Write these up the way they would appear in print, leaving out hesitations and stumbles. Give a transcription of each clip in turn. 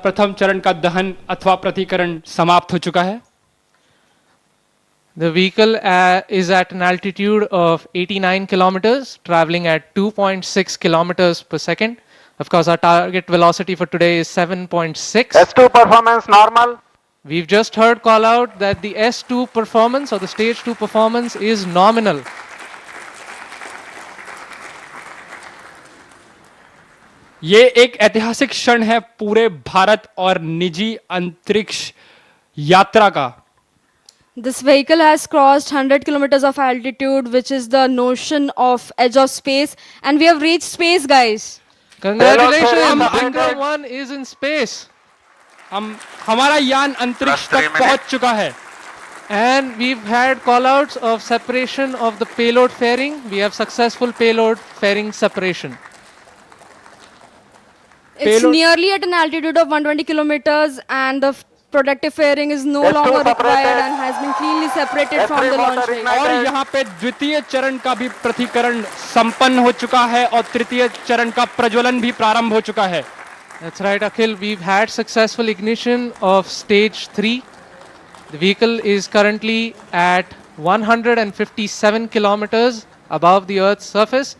प्रथम चरण का दहन अथवा प्रतिकरण समाप्त हो चुका है। The vehicle is at an altitude of 89 kilometers, traveling at 2.6 kilometers per second. Of course, our target velocity for today is 7.6. S2 performance normal. We've just heard call out that the S2 performance or the stage 2 performance is nominal. ये एक ऐतिहासिक क्षण है पूरे भारत और निजी अंतरिक्ष यात्रा का। This vehicle has crossed 100 kilometers of altitude, which is the notion of edge of space, and we have reached space, guys. Congratulations, Hello, Vikram 1 is in space. हमारा यान अंतरिक्ष Plus 3 तक पहुंच चुका है। And we've had callouts of separation of the payload fairing. We have successful payload fairing separation. It's Payload- nearly at an altitude of 120 kilometers, and the protective fairing is no S2 longer required separated. and has been cleanly separated from S3 the launch motor vehicle. ignited. और यहाँ पे द्वितीय चरण का भी प्रतिकरण संपन्न हो चुका है और तृतीय चरण का प्रज्वलन भी प्रारंभ हो चुका है। That's right, Akhil. We've had successful ignition of stage 3. The vehicle is currently at 157 kilometers above the Earth's surface.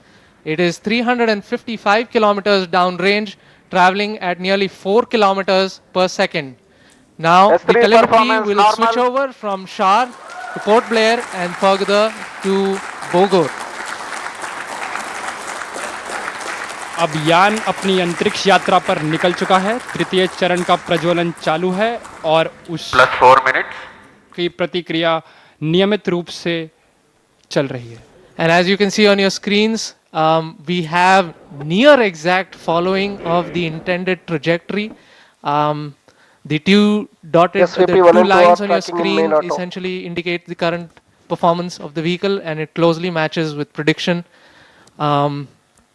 It is 355 kilometers downrange, traveling at nearly 4 kilometers per second. Now, the S3 telemetry performance will normal. switch over from Shar to Port Blair and further to Bogor. अब यान अपनी अंतरिक्ष यात्रा पर निकल चुका है। तृतीय चरण का प्रज्वलन चालू है और उस Plus 4 minutes. की प्रतिक्रिया नियमित रूप से चल रही है। And as you can see on your screens, we have near exact following of the intended trajectory. The two dotted, SVP the two 112 lines on your tracking in screen main auto. essentially indicate the current performance of the vehicle, and it closely matches with prediction.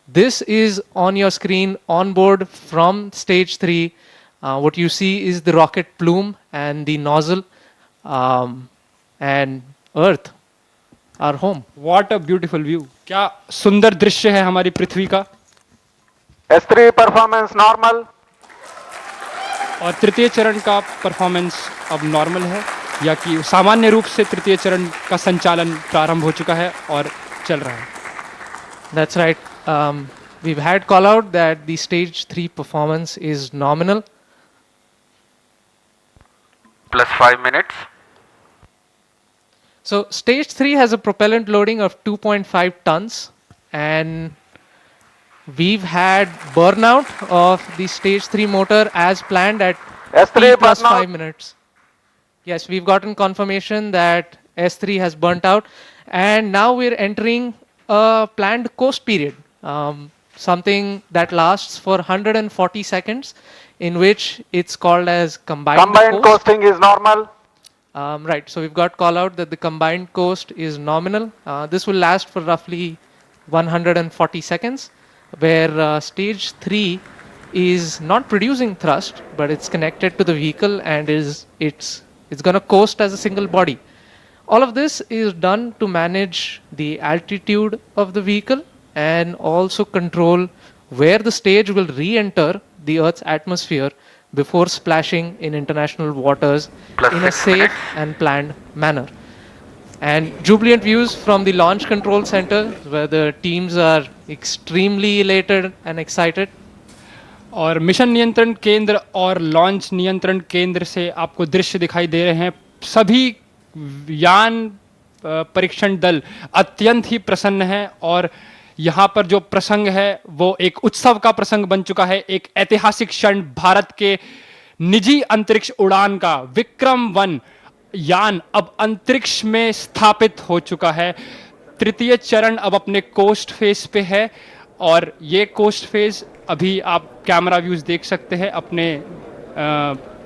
This is on your screen on board from stage 3. What you see is the rocket plume and the nozzle, and Earth, our home. What a beautiful view! क्या सुंदर दृश्य है हमारी पृथ्वी का। S3 performance normal. और तृतीय चरण का परफॉर्मेंस अब नॉर्मल है या कि सामान्य रूप से तृतीय चरण का संचालन प्रारंभ हो चुका है और चल रहा है। That's right. We've had call out that the stage 3 performance is nominal. Plus 5 minutes. So stage 3 has a propellant loading of 2.5 tons, and we've had burnout of the stage 3 motor as planned at S3 T plus burnout. 5 minutes. Yes, we've gotten confirmation that S3 has burnt out, and now we're entering a planned coast period, something that lasts for 140 seconds, in which it's called as combined Combined coast. coasting is normal. Right, so we've got call out that the combined coast is nominal. This will last for roughly 140 seconds, where stage 3 is not producing thrust, but it's connected to the vehicle and it's going to coast as a single body. All of this is done to manage the altitude of the vehicle and also control where the stage will re-enter the Earth's atmosphere before splashing in international waters Plus in a 6 safe minutes. and planned manner. And jubilant views from the launch control center, where the teams are extremely elated and excited. और mission नियंत्रण केंद्र और launch नियंत्रण केंद्र से आपको दृश्य दिखाई दे रहे हैं। सभी यान परीक्षण दल अत्यंत ही प्रसन्न हैं और यहाँ पर जो प्रसंग है वो एक उत्सव का प्रसंग बन चुका है। एक ऐतिहासिक क्षण भारत के निजी अंतरिक्ष उड़ान का विक्रम-1 यान अब अंतरिक्ष में स्थापित हो चुका है। तृतीय चरण अब अपने कोस्ट फेज पे है और ये कोस्ट फेज अभी आप कैमरा व्यूज देख सकते हैं अपने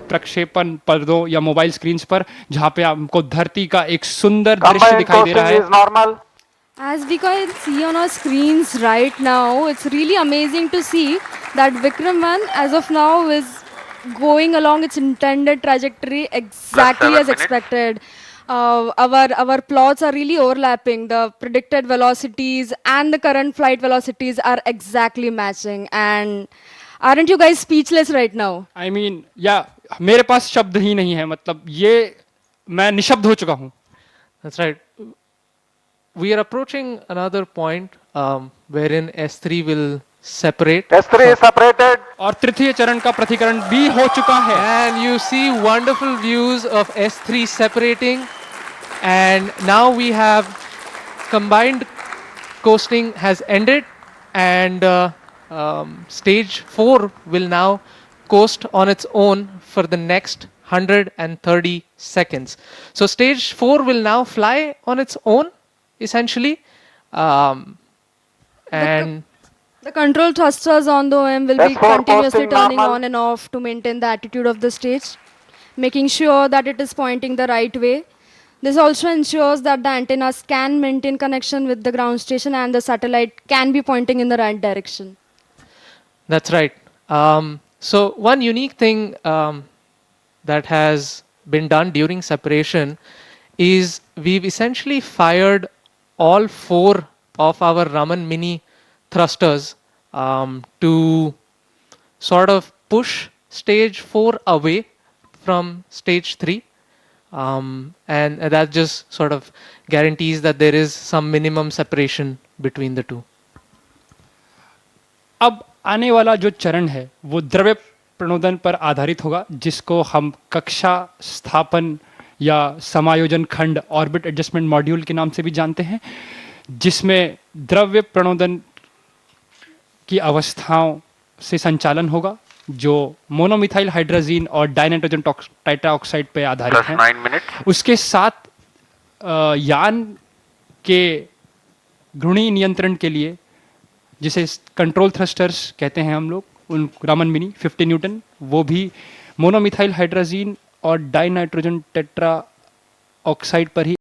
प्रक्षेपण पर्दों या मोबाइल स्क्रीन्स पर, जहां पे आपको धरती का एक सुंदर दृश्य Combined दिखाई दे coasting रहा है। is normal. As we can see on our screens right now, it's really amazing to see that Vikram 1 as of now is going along its intended trajectory exactly 7 as minutes. expected. Our plots are really overlapping. The predicted velocities and the current flight velocities are exactly matching, and Aren't you guys speechless right now? I mean या मेरे पास शब्द ही नहीं है, मतलब ये मैं निशब्द हो चुका हूं. That's right. We are approaching another point wherein S3 will separate. S3 is separated. और तृतीय चरण का प्रतिकरण भी हो चुका है. And you see wonderful views of S3 separating. And now we have combined coasting has ended. And stage 4 will now coast on its own for the next 130 seconds. So stage 4 will now fly on its own, essentially. And The control thrusters on the OM will be S4 continuously posting turning normal. on and off to maintain the attitude of the stage, making sure that it is pointing the right way. This also ensures that the antennas can maintain connection with the ground station and the satellite can be pointing in the right direction. That's right. So one unique thing that has been done during separation is we've essentially fired all 4 of our Raman Mini thrusters to sort of push stage 4 away from stage 3. And that just sort of guarantees that there is some minimum separation between the two. अब आने वाला जो चरण है वो द्रव्य प्रणोदन पर आधारित होगा, जिसको हम कक्षा स्थापन या समायोजन खंड ऑर्बिट एडजस्टमेंट मॉड्यूल के नाम से भी जानते हैं, जिसमें द्रव्य प्रणोदन की अवस्थाओं से संचालन होगा जो मोनोमिथाइल हाइड्रोजीन और डाइनाइट्रोजन टेट्राऑक्साइड पे आधारित Plus है. 9 minutes. उसके साथ यान के घूर्णी नियंत्रण के लिए, जिसे कंट्रोल थ्रस्टर्स कहते हैं हम लोग, उन रामन मिनी 50 न्यूटन, वो भी मोनोमिथाइल हाइड्रोजीन और डाइनाइट्रोजन टेट्रा ऑक्साइड पर ही